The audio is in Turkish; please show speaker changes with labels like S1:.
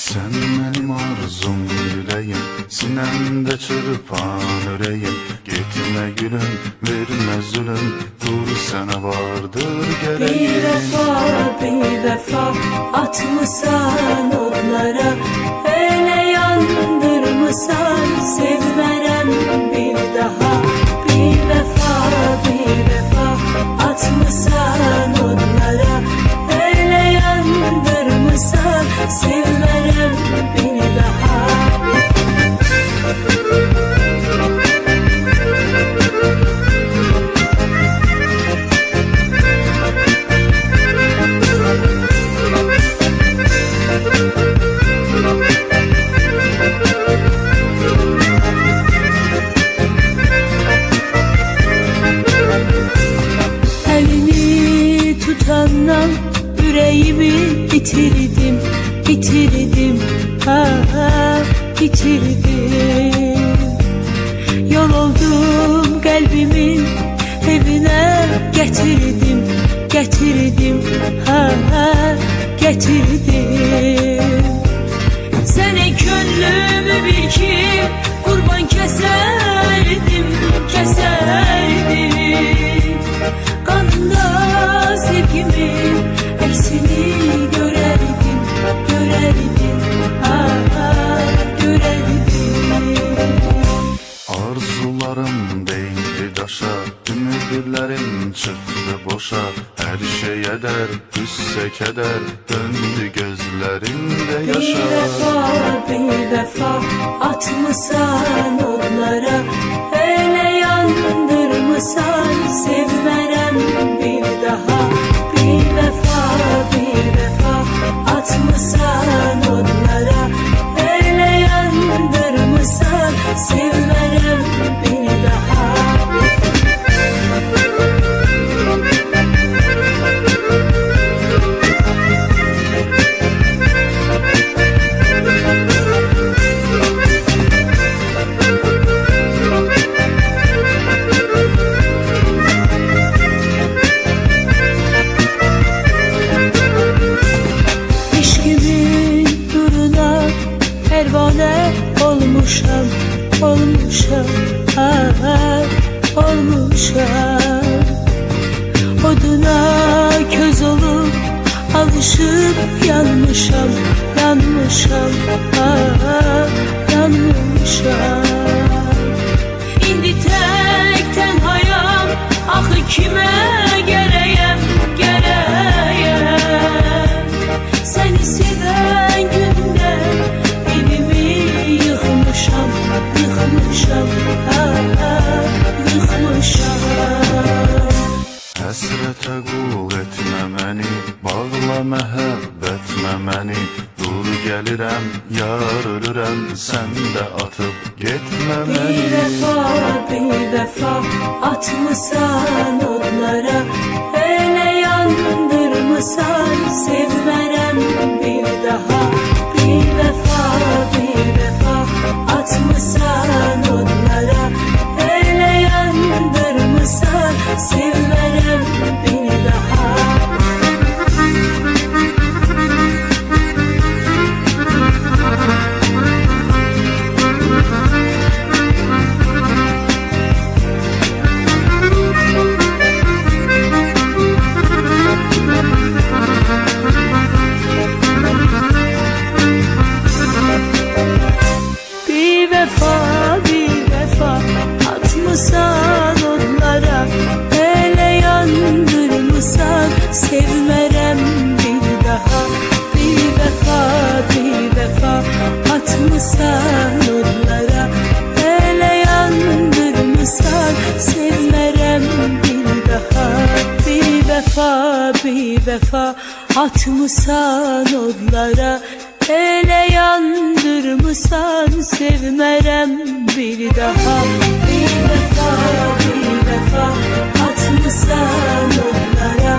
S1: Sen benim arzum, yüreğim, sinemde çırpan yüreğim. Gitme gülüm, verme zulüm, dur sana vardır geleğim.
S2: Bir vefa atmışsan onlara, öyle yandırmışsan sevmerem bir daha. Bir vefa atmışsan onlara, öyle yandırmışsan sevmerem bir daha. Elini tutandan yüreğimi bitirdim, bitirdim. Yol oldum kalbimin evine, getirdim, getirdim. Seni gönlümü bil ki kurban keserdim. Kanında sevgimin eksini görerdim.
S1: Arzularım değdi daşa, ümitlerim çıktı boşa. Her şey eder, üsse keder, döndü gözlerimde yaşa.
S2: Bir vefa atmışsan onlara, öyle yandırmışsan sevmerem bir daha. Bir vefa atmışsan onlara, öyle yandırmışsan sevmerem bir daha. Pervane olmuşam, oduna köz olup alışıp yanmışam. İndi tek tenhayam, axı kime gereyem. Seni seven günde evimi yıkmışam.
S1: Həsrətə qul etmə məni, bağla məhəbbətmə məni. Dur gəlirəm, yar ölürəm, sən də atıb getmə məni.
S2: Bir vefa atmışsan onlara, öyle yandırmışsan sevmerem bir daha. Bir vefa atmışsan onlara, öyle yandırmışsan sevmerem bir daha. Bir vefa atmışsan onlara, öyle yandırmışsan sevmerem bir daha. Bir vefa atmışsan onlara, öyle yandırmışsan sevmerem bir daha. Bir vefa atmışsan onlara, öyle yandırmışsan sevmerem bir daha. Bir vefa atmışsan onlara,